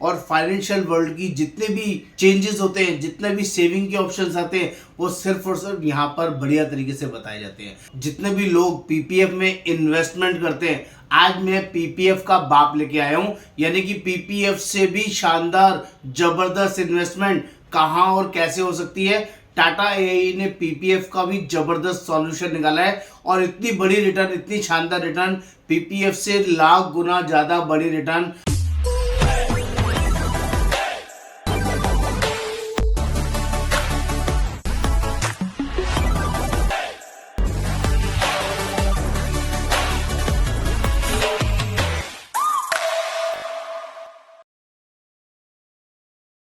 और financial world की जितने भी चेंजेस होते हैं, जितने भी सेविंग के ऑप्शंस आते हैं, वो सिर्फ और सिर्फ यहाँ पर बढ़िया तरीके से बताए जाते हैं। जितने भी लोग पीपीएफ में इन्वेस्टमेंट करते हैं, आज मैं पीपीएफ का बाप लेके आया हूं, यानी कि पीपीएफ से भी शानदार जबरदस्त इन्वेस्टमेंट कहां और कैसे हो सकती है। टाटा एआई ने पीपीएफ का भी जबरदस्त सॉल्यूशन निकाला है और इतनी बड़ी रिटर्न, इतनी शानदार रिटर्न, पीपीएफ से लाख गुना ज्यादा बड़ी रिटर्न।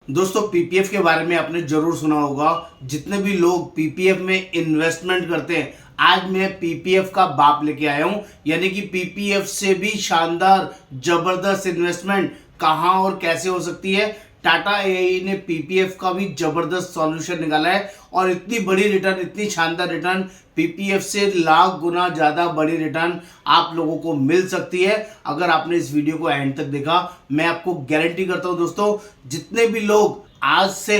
दोस्तों, पीपीएफ के बारे में आपने जरूर सुना होगा। जितने भी लोग पीपीएफ में इन्वेस्टमेंट करते हैं, आज मैं पीपीएफ का बाप लेके आया हूं, यानी कि पीपीएफ से भी शानदार जबरदस्त इन्वेस्टमेंट कहां और कैसे हो सकती है। टाटा एआई ने पीपीएफ का भी जबरदस्त सॉल्यूशन निकाला है और इतनी बड़ी रिटर्न, इतनी शानदार रिटर्न, पीपीएफ से लाख गुना ज्यादा बड़ी रिटर्न आप लोगों को मिल सकती है अगर आपने इस वीडियो को एंड तक देखा। मैं आपको गारंटी करता हूं दोस्तों, जितने भी लोग आज से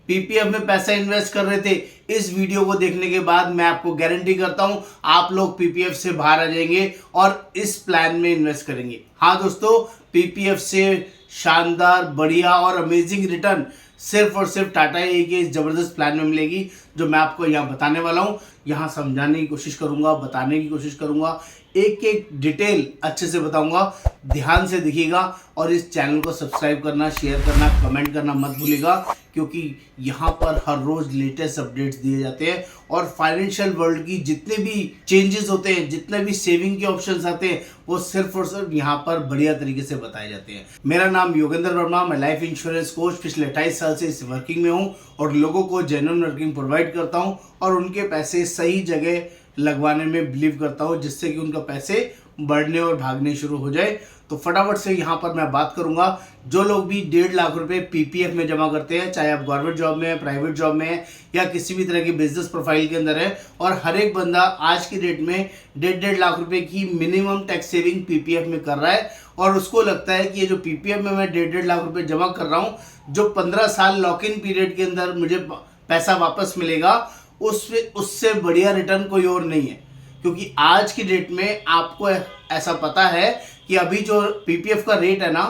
पीपीएफ में पैसा इन्वेस्ट कर रहे थे, इस वीडियो को देखने के बाद मैं आपको गारंटी करता हूं आप लोग पीपीएफ से बाहर आ जाएंगे और इस प्लान में इन्वेस्ट करेंगे। हाँ दोस्तों, पीपीएफ से शानदार, बढ़िया और अमेजिंग रिटर्न सिर्फ और सिर्फ टाटा एआई के इस जबरदस्त प्लान में मिलेगी, जो मैं आपको यहाँ बताने वाला हूँ। यहाँ समझाने की कोशिश करूंगा, बताने की कोशिश करूंगा, एक एक डिटेल अच्छे से बताऊंगा। ध्यान से देखिएगा और इस चैनल को सब्सक्राइब करना, शेयर करना, कमेंट करना मत भूलिएगा, क्योंकि यहाँ पर हर रोज लेटेस्ट अपडेट्स दिए जाते हैं और फाइनेंशियल वर्ल्ड की जितने भी चेंजेस होते हैं, जितने भी सेविंग के ऑप्शंस आते हैं, वो सिर्फ और सिर्फ यहाँ पर बढ़िया तरीके से बताए जाते हैं। मेरा नाम योगेंद्र वर्मा, मैं लाइफ इंश्योरेंस कोच पिछले 28 साल से इस वर्किंग में हूँ और लोगों को जेन्युइन वर्किंग प्रोवाइड करता हूँ और उनके पैसे सही जगह लगवाने में बिलीव करता हूँ, जिससे कि उनका पैसे बढ़ने और भागने शुरू हो जाए। तो फटाफट से यहाँ पर मैं बात करूंगा, जो लोग भी 1.5 लाख रुपए पीपीएफ में जमा करते हैं, चाहे आप गवर्नमेंट जॉब में है, प्राइवेट जॉब में है या किसी भी तरह की बिजनेस प्रोफाइल के अंदर है, और हर एक बंदा आज की डेट में 1.5 लाख रुपए की मिनिमम टैक्स सेविंग पीपीएफ में कर रहा है और उसको लगता है कि ये जो पीपीएफ में मैं 1.5 लाख रुपए जमा कर रहा हूँ, जो 15 साल लॉक इन पीरियड के अंदर मुझे पैसा वापस मिलेगा, उससे बढ़िया रिटर्न कोई और नहीं है। क्योंकि आज की डेट में आपको ऐसा पता है कि अभी जो पीपीएफ का रेट है ना,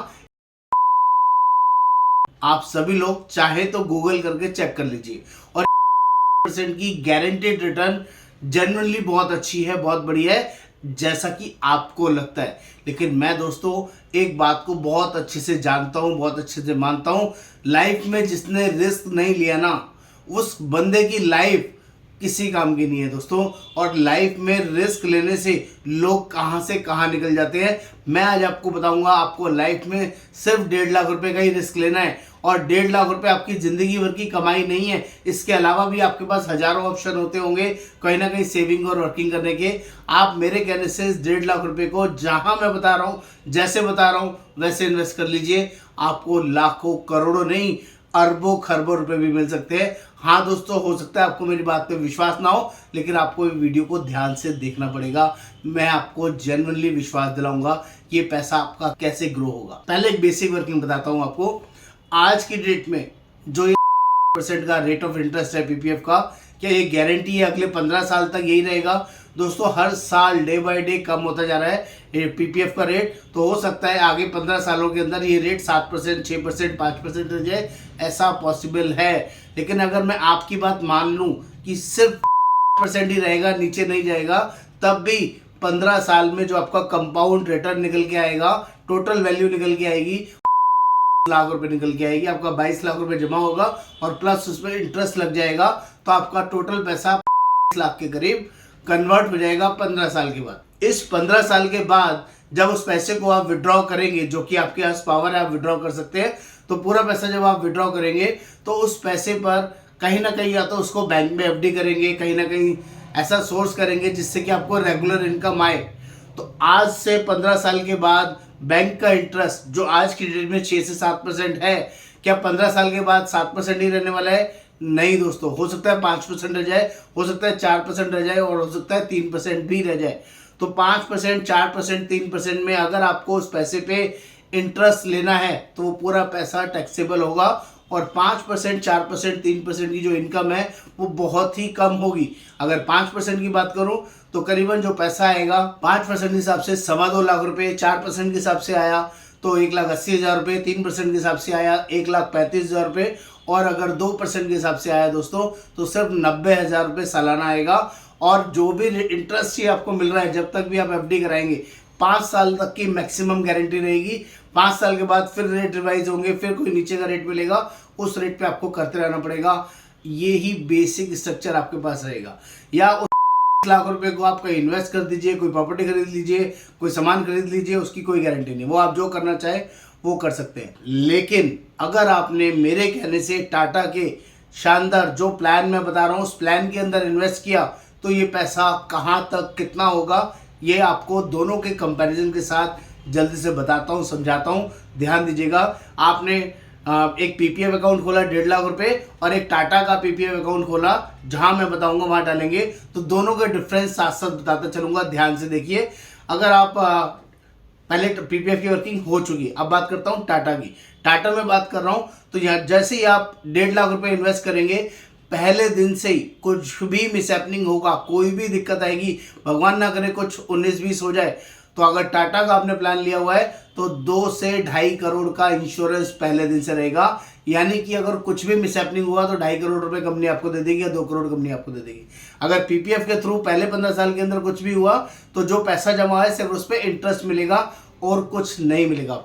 आप सभी लोग चाहे तो गूगल करके चेक कर लीजिए, और % की गारंटेड रिटर्न जनरली बहुत अच्छी है, बहुत बढ़िया है, जैसा कि आपको लगता है। लेकिन मैं दोस्तों एक बात को बहुत अच्छे से जानता हूं, बहुत अच्छे से मानता हूं, लाइफ में जिसने रिस्क नहीं लिया ना, उस बंदे की लाइफ किसी काम की नहीं है दोस्तों। और लाइफ में रिस्क लेने से लोग कहां से कहां निकल जाते हैं। मैं आज आपको बताऊंगा, आपको लाइफ में सिर्फ 1.5 लाख रुपए का ही रिस्क लेना है और 1.5 लाख रुपए आपकी जिंदगी भर की कमाई नहीं है। इसके अलावा भी आपके पास हजारों ऑप्शन होते होंगे कहीं ना कहीं सेविंग और वर्किंग करने के। आप मेरे कहने से इस 1.5 लाख रुपए को जहां मैं बता रहा हूं, जैसे बता रहा हूं, वैसे इन्वेस्ट कर लीजिए। आपको लाखों, करोड़ों नहीं, अरबों खरबों रुपए भी मिल सकते हैं। हाँ दोस्तों, हो सकता है आपको मेरी बात पे विश्वास ना हो, लेकिन आपको वीडियो को ध्यान से देखना पड़ेगा। मैं आपको जेन्युइनली विश्वास दिलाऊंगा कि ये पैसा आपका कैसे ग्रो होगा। पहले एक बेसिक वर्किंग बताता हूं आपको। आज की डेट में जो ये % का रेट ऑफ इंटरेस्ट है पीपीएफ का, क्या ये गारंटी है अगले 15 साल तक यही रहेगा? दोस्तों, हर साल डे बाय डे कम होता जा रहा है ये पीपीएफ का रेट। तो हो सकता है आगे 15 सालों के अंदर ये रेट 7%, 6%, 5% रह जाए, ऐसा पॉसिबल है। लेकिन अगर मैं आपकी बात मान लूं कि सिर्फ % ही रहेगा, नीचे नहीं जाएगा, तब भी 15 साल में जो आपका कंपाउंड रिटर्न निकल के आएगा, टोटल वैल्यू निकल के आएगी, लाख रुपए निकल के आएगी। आपका 22 लाख रुपए जमा होगा और प्लस उसमें इंटरेस्ट लग जाएगा, तो आपका टोटल पैसा 25 लाख के करीब कन्वर्ट हो जाएगा 15 साल के बाद। इस 15 साल के बाद जब उस पैसे को आप विड्रॉ करेंगे, जो कि आपके पास पावर है, आप विड्रॉ कर सकते हैं, तो पूरा पैसा जब आप विड्रॉ करेंगे तो उस पैसे पर कहीं ना कहीं या तो उसको बैंक में एफडी करेंगे, कहीं ना कहीं ऐसा सोर्स करेंगे जिससे कि आपको रेगुलर इनकम आए। तो आज से 15 साल के बाद बैंक का इंटरेस्ट जो आज की डेट में 6 से 7% है, क्या 15 साल के बाद 7% ही रहने वाला है? नहीं दोस्तों, हो सकता है 5% रह जाए, हो सकता है 4% रह जाए और हो सकता है 3% भी रह जाए। तो 5%, 4%, 3% में अगर आपको उस पैसे पे इंटरेस्ट लेना है तो वो पूरा पैसा टैक्सेबल होगा और 5%, 4%, 3% की जो इनकम है वो बहुत ही कम होगी। अगर 5% की बात करूं तो करीबन जो पैसा आएगा 5% के हिसाब से 2.25 लाख रुपए, 4% के हिसाब से आया तो 1,80,000 रुपये, 3% के हिसाब से आया 1,35,000 रुपये और अगर 2% के हिसाब से आया दोस्तों तो सिर्फ 90,000 रुपये सालाना आएगा। और जो भी इंटरेस्ट ही आपको मिल रहा है जब तक भी आप एफडी कराएंगे 5 साल तक की मैक्सिमम गारंटी रहेगी। 5 साल के बाद फिर रेट रिवाइज होंगे, फिर कोई नीचे का रेट मिलेगा, उस रेट पे आपको करते रहना पड़ेगा। ये ही बेसिक स्ट्रक्चर आपके पास रहेगा। या उस लाख रुपए को आप कहीं इन्वेस्ट कर दीजिए, कोई प्रॉपर्टी खरीद लीजिए, कोई सामान खरीद लीजिए, उसकी कोई गारंटी नहीं, वो आप जो करना चाहे वो कर सकते हैं। लेकिन अगर आपने मेरे कहने से टाटा के शानदार जो प्लान मैं बता रहा हूँ उस प्लान के अंदर इन्वेस्ट किया तो ये पैसा कहाँ तक कितना होगा ये आपको दोनों के कंपैरिजन के साथ जल्दी से बताता हूँ, समझाता हूँ। ध्यान दीजिएगा। आपने एक पीपीएफ अकाउंट खोला 1.5 लाख रुपए और एक टाटा का पीपीएफ अकाउंट खोला, जहां मैं बताऊंगा वहां डालेंगे तो दोनों का डिफरेंस साथ साथ बताता चलूंगा। ध्यान से देखिए। अगर आप पहले पीपीएफ की वर्किंग हो चुकी, अब बात करता हूं टाटा की। टाटा में बात कर रहा हूं तो यहाँ जैसे ही आप 1.5 लाख रुपए इन्वेस्ट करेंगे पहले दिन से ही कुछ भी मिसहैपनिंग होगा, कोई भी दिक्कत आएगी, भगवान ना करे कुछ 19-20 हो जाए तो अगर टाटा का आपने प्लान लिया हुआ है तो 2 से 2.5 करोड़ का इंश्योरेंस पहले दिन से रहेगा। यानी कि अगर कुछ भी मिसहैपनिंग हुआ तो 2.5 करोड़ रुपए कंपनी आपको दे देगी या 2 करोड़ कंपनी आपको दे देगी। अगर पीपीएफ के थ्रू पहले 15 साल के अंदर कुछ भी हुआ तो जो पैसा जमा है सिर्फ उस पर इंटरेस्ट मिलेगा और कुछ नहीं मिलेगा।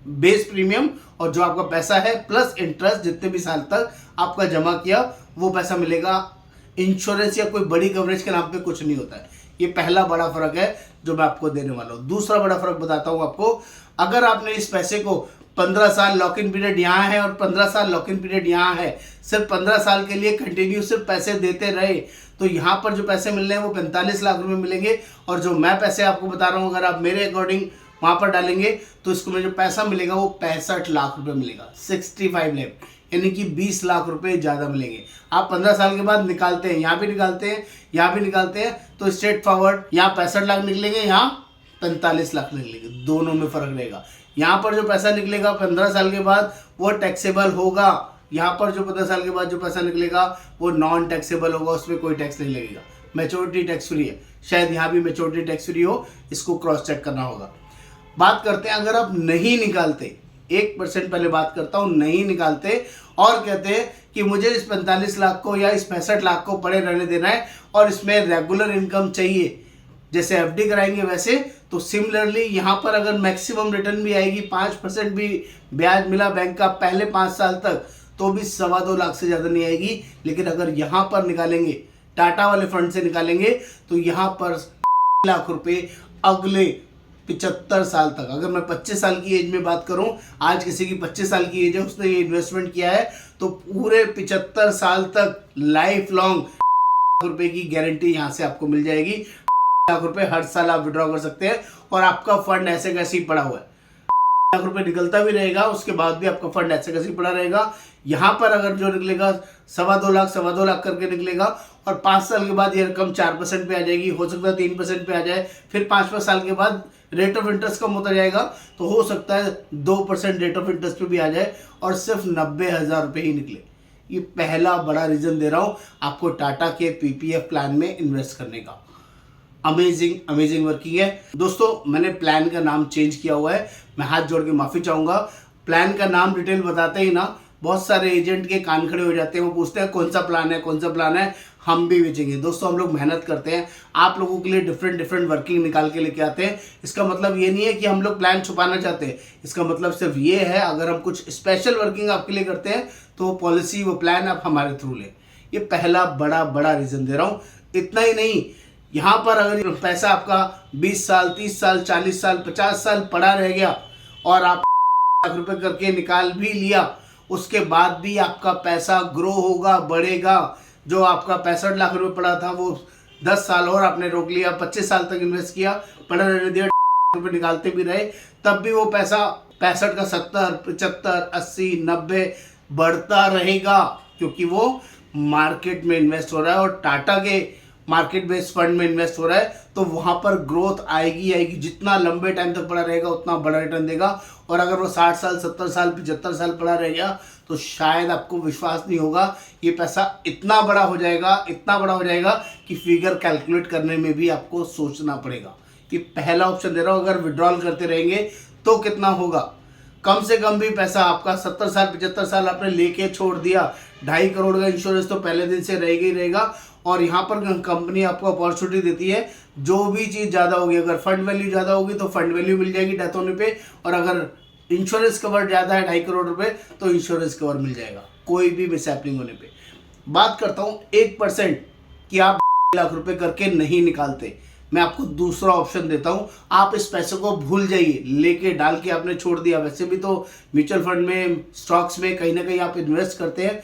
बेस प्रीमियम और जो आपका पैसा है प्लस इंटरेस्ट जितने भी साल तक आपका जमा किया वो पैसा मिलेगा। इंश्योरेंस या कोई बड़ी कवरेज के नाम पे कुछ नहीं होता है। ये पहला बड़ा फर्क है जो मैं आपको देने वाला हूं। दूसरा बड़ा फर्क बताता हूं आपको। अगर आपने इस पैसे को 15 साल लॉक इन पीरियड यहाँ है और 15 साल लॉक इन पीरियड यहाँ है, सिर्फ 15 साल के लिए कंटिन्यू सिर्फ पैसे देते रहे तो यहाँ पर जो पैसे मिलने हैं वो 45 लाख रुपए मिलेंगे। और जो मैं पैसे आपको बता रहा हूँ अगर आप मेरे अकॉर्डिंग वहां पर डालेंगे तो इसको में जो पैसा मिलेगा वो 65 लाख रुपए मिलेगा, 65 लाख, यानी कि 20 लाख रुपए ज्यादा मिलेंगे। आप 15 साल के बाद निकालते हैं, यहाँ भी निकालते हैं, यहाँ भी निकालते हैं तो स्ट्रेट फॉरवर्ड यहाँ 65 लाख निकलेंगे, यहाँ 45 लाख निकलेंगे, दोनों में फर्क रहेगा। यहाँ पर जो पैसा निकलेगा 15 साल के बाद वो टैक्सेबल होगा, यहाँ पर जो 15 साल के बाद जो पैसा निकलेगा वो नॉन टैक्सेबल होगा, उसमें कोई टैक्स नहीं लगेगा। मैच्योरिटी टैक्स फ्री है, शायद यहाँ भी मैच्योरिटी टैक्स फ्री हो, इसको क्रॉस चेक करना होगा। बात करते हैं अगर आप नहीं निकालते, 1% पहले बात करता हूं, नहीं निकालते और कहते हैं कि मुझे इस 45 लाख को या इस 65 लाख को पड़े रहने देना है और इसमें रेगुलर इनकम चाहिए जैसे एफडी कराएंगे वैसे, तो सिमिलरली यहाँ पर अगर मैक्सिमम रिटर्न भी आएगी, 5% भी ब्याज मिला बैंक का पहले 5 साल तक तो भी 2.25 लाख से ज़्यादा नहीं आएगी। लेकिन अगर यहाँ पर निकालेंगे, टाटा वाले फंड से निकालेंगे तो यहाँ पर लाख रुपए अगले 75 साल तक। अगर मैं 25 साल की एज में बात करूं, आज किसी की 25 साल की एज है, उसने ये इन्वेस्टमेंट किया है तो पूरे 75 साल तक लाइफ लॉन्ग रुपए की गारंटी यहां से आपको मिल जाएगी। लाख रुपए हर साल आप विड्रॉ कर सकते हैं और आपका फंड ऐसे कैसे ही पड़ा हुआ है, लाख रुपए निकलता भी रहेगा, उसके बाद भी आपका फंड ऐसे कैसे ही पड़ा रहेगा। यहाँ पर अगर जो निकलेगा 2.25 लाख करके निकलेगा और 5 साल के बाद ये रकम 4% पे आ जाएगी, हो सकता है 3% पे आ जाए, फिर 5 साल के बाद रेट ऑफ इंटरेस्ट कम होता जाएगा तो हो सकता है 2% रेट ऑफ इंटरेस्ट पे भी आ जाए और सिर्फ 90,000 रुपये ही निकले। ये पहला बड़ा रीजन दे रहा हूँ आपको टाटा के पीपीएफ प्लान में इन्वेस्ट करने का। अमेजिंग वर्किंग है दोस्तों। मैंने प्लान का नाम चेंज किया हुआ है, मैं हाथ जोड़ के माफी चाहूंगा। प्लान का नाम डिटेल बताते ही ना बहुत सारे एजेंट के कान खड़े हो जाते हैं, वो पूछते हैं कौन सा प्लान है, कौन सा प्लान है। हम भी बेचेंगे दोस्तों, हम लोग मेहनत करते हैं, आप लोगों के लिए डिफरेंट वर्किंग निकाल के लेके आते हैं। इसका मतलब ये नहीं है कि हम लोग प्लान छुपाना चाहते हैं, इसका मतलब सिर्फ ये है अगर हम कुछ स्पेशल वर्किंग आपके लिए करते हैं तो वो पॉलिसी, वो प्लान आप हमारे थ्रू लें। ये पहला बड़ा रीजन दे रहा हूँ। इतना ही नहीं, यहाँ पर अगर पैसा आपका 20 साल 30 साल 40 साल 50 साल पड़ा रह गया और आप लाख रुपए करके निकाल भी लिया, उसके बाद भी आपका पैसा ग्रो होगा, बढ़ेगा। जो आपका 65 लाख रुपए पड़ा था वो 10 साल और आपने रोक लिया, 25 साल तक इन्वेस्ट किया, पड़ा रहने दिया, रुपए निकालते भी रहे, तब भी वो पैसा 65 का 70 75 80 90 बढ़ता रहेगा क्योंकि वो मार्केट में इन्वेस्ट हो रहा है। और टाटा के मार्केट बेस्ड फंड में इन्वेस्ट हो रहा है तो वहां पर ग्रोथ आएगी आएगी। जितना लंबे टाइम तक पड़ा रहेगा उतना बड़ा रिटर्न देगा। और अगर वो 60 साल 70 साल 75 साल पड़ा रहेगा तो शायद आपको विश्वास नहीं होगा ये पैसा इतना बड़ा हो जाएगा, इतना बड़ा हो जाएगा कि फिगर कैलकुलेट करने में भी आपको सोचना पड़ेगा। कि पहला ऑप्शन दे रहा हूं, अगर विड्रॉल करते रहेंगे तो कितना होगा। कम से कम भी पैसा आपका 70 साल 75 साल आपने लेके छोड़ दिया, 2.5 करोड़ का इंश्योरेंस तो पहले दिन से रहेगा ही रहेगा। और यहाँ पर कंपनी आपको अपॉर्चुनिटी देती है, जो भी चीज़ ज़्यादा होगी, अगर फंड वैल्यू ज़्यादा होगी तो फंड वैल्यू मिल जाएगी डेथ होने पे, और अगर इंश्योरेंस कवर ज़्यादा है 2.5 करोड़ रुपए तो इंश्योरेंस कवर मिल जाएगा कोई भी मिसहैपनिंग होने पे। बात करता हूँ 1% कि आप लाख रुपए करके नहीं निकालते, मैं आपको दूसरा ऑप्शन देता हूं। आप इस पैसे को भूल जाइए, लेके डाल के आपने छोड़ दिया। वैसे भी तो म्यूचुअल फंड में, स्टॉक्स में कहीं ना कहीं आप इन्वेस्ट करते हैं,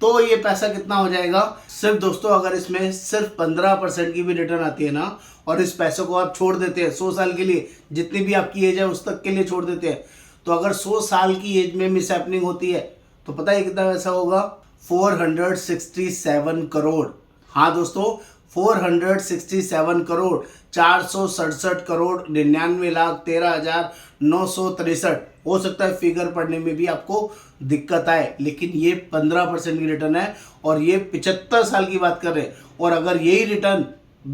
तो ये पैसा कितना हो जाएगा। सिर्फ दोस्तों अगर इसमें सिर्फ 15% की भी रिटर्न आती है ना, और इस पैसे को आप छोड़ देते हैं 100 साल के लिए, जितनी भी आपकी एज है उस तक के लिए छोड़ देते हैं, तो अगर 100 साल की एज में मिसहैपनिंग होती है तो पता है कितना पैसा होगा, 467 करोड़। हाँ दोस्तों 467 करोड़, 467 करोड़ 99,13,963। हो सकता है फिगर पढ़ने में भी आपको दिक्कत आए, लेकिन ये 15% की रिटर्न है और ये 75 साल की बात कर रहे हैं। और अगर यही रिटर्न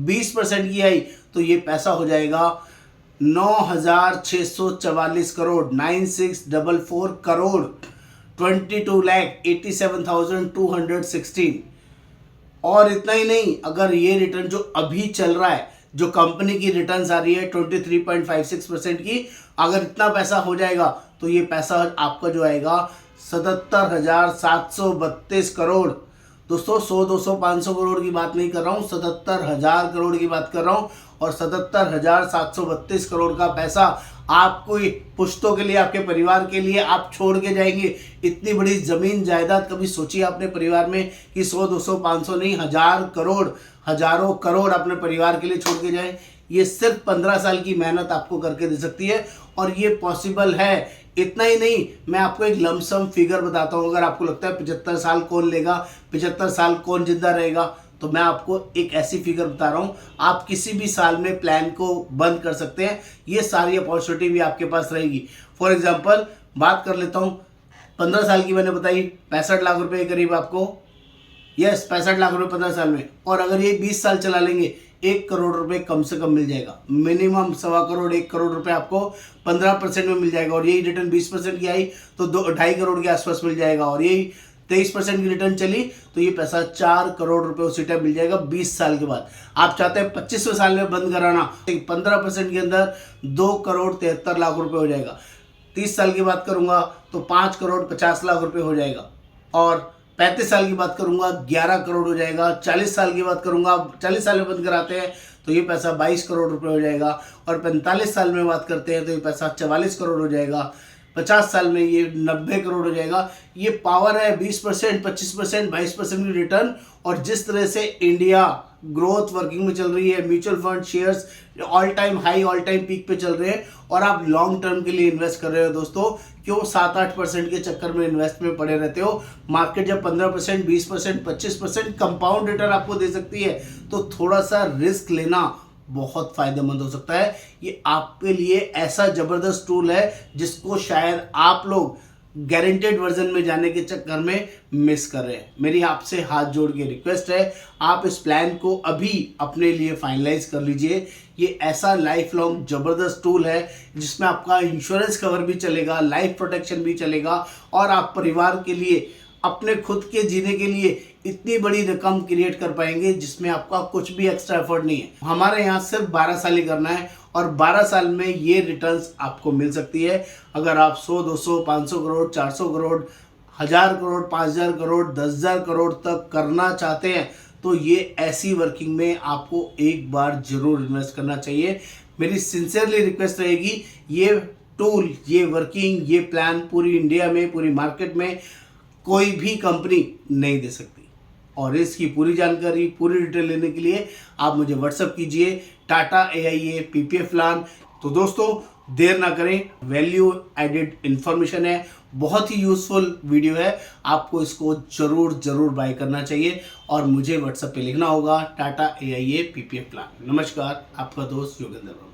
20% की आई तो ये पैसा हो जाएगा 9,644 करोड़, 9644 करोड़, 22,87,216। और इतना ही नहीं, अगर ये रिटर्न जो अभी चल रहा है, जो कंपनी की रिटर्न्स आ रही है 23.56% की, अगर इतना पैसा हो जाएगा तो ये पैसा आपका जो आएगा 77,732 करोड़। दोस्तों 100, 200, 500 करोड़ की बात नहीं कर रहा हूँ, 77,000 करोड़ की बात कर रहा हूँ। और 77,732 करोड़ का पैसा आपको पुश्तों के लिए, आपके परिवार के लिए आप छोड़ के जाएंगे। इतनी बड़ी जमीन जायदाद कभी सोचिए अपने परिवार में कि 100, 200, 500 नहीं, 1000 करोड़, हजारों करोड़ अपने परिवार के लिए छोड़ के जाए। ये सिर्फ 15 साल की मेहनत आपको करके दे सकती है और ये पॉसिबल है। इतना ही नहीं, मैं आपको एक लमसम फिगर बताता हूँ। अगर आपको लगता है 75 साल कौन लेगा, 75 साल कौन जिंदा रहेगा, तो मैं आपको एक ऐसी फिगर बता रहा हूँ, आप किसी भी साल में प्लान को बंद कर सकते हैं। ये सारी अपॉर्चुनिटी भी आपके पास रहेगी। फॉर एग्जांपल बात कर लेता हूँ, 15 साल की मैंने बताई, 65 लाख रुपए के करीब आपको, यस 65 लाख रुपए 15 साल में। और अगर ये 20 साल चला लेंगे, 1 करोड़ रुपए कम से कम मिल जाएगा। मिनिमम 1.25 करोड़, 1 करोड़ रुपए आपको 15% में मिल जाएगा। और यही रिटर्न 20% की आई तो 2.5 करोड़ के आसपास मिल जाएगा। और यही 23% की रिटर्न चली तो ये पैसा 4 करोड़ रुपए उसी टाइम मिल जाएगा 20 साल के बाद। आप चाहते हैं 25वें साल में बंद कराना, 15% के अंदर 2 करोड़ 73 लाख रुपए हो जाएगा। 30 साल की बात करूंगा तो 5 करोड़ 50 लाख रुपए हो जाएगा। और 35 साल की बात करूंगा 11 करोड़ हो जाएगा। 40 साल की बात करूंगा, 40 साल में बंद कराते हैं तो ये पैसा 22 करोड़ रुपए हो जाएगा। और 45 साल में बात करते हैं तो ये पैसा 44 करोड़ हो जाएगा। 50 साल में ये 90 करोड़ हो जाएगा। ये पावर है 20%, 25%, 22% की रिटर्न। और जिस तरह से इंडिया ग्रोथ वर्किंग में चल रही है, mutual fund shares all time high, all time peak पे चल रहे हैं, और आप लॉन्ग टर्म के लिए इन्वेस्ट कर रहे हो दोस्तों, क्यों 7-8% के चक्कर में इन्वेस्ट में पड़े रहते हो। मार्केट जब 15%, 20%, 25% कंपाउंड रिटर्न आपको दे सकती है तो थोड़ा सा रिस्क लेना बहुत फायदेमंद हो सकता है। ये आपके लिए ऐसा जबरदस्त टूल है जिसको शायद आप लोग गारंटेड वर्जन में जाने के चक्कर में मिस कर रहे हैं। मेरी आपसे हाथ जोड़ के रिक्वेस्ट है, आप इस प्लान को अभी अपने लिए फाइनलाइज कर लीजिए। ये ऐसा लाइफ लॉन्ग जबरदस्त टूल है जिसमें आपका इंश्योरेंस कवर भी चलेगा, लाइफ प्रोटेक्शन भी चलेगा, और आप परिवार के लिए, अपने खुद के जीने के लिए इतनी बड़ी रकम क्रिएट कर पाएंगे जिसमें आपका कुछ भी एक्स्ट्रा एफर्ट नहीं है। हमारे यहाँ सिर्फ 12 साल ही करना है और 12 साल में ये रिटर्न्स आपको मिल सकती है। अगर आप 100, 200, 500 करोड़, 400 करोड़, 1000 करोड़, 5000 करोड़, 10,000 करोड़ तक करना चाहते हैं तो ये ऐसी वर्किंग में आपको एक बार जरूर इन्वेस्ट करना चाहिए। मेरी सिंसियरली रिक्वेस्ट रहेगी, ये टूल, ये वर्किंग, ये प्लान पूरी इंडिया में, पूरी मार्केट में कोई भी कंपनी नहीं दे सकती। और इसकी पूरी जानकारी, पूरी डिटेल लेने के लिए आप मुझे व्हाट्सएप कीजिए, टाटा AIA PPF प्लान। तो दोस्तों देर ना करें, वैल्यू एडेड इंफॉर्मेशन है, बहुत ही यूजफुल वीडियो है, आपको इसको जरूर बाय करना चाहिए और मुझे व्हाट्सएप पे लिखना होगा टाटा AIA PPF प्लान। नमस्कार, आपका दोस्त योगेंद्र।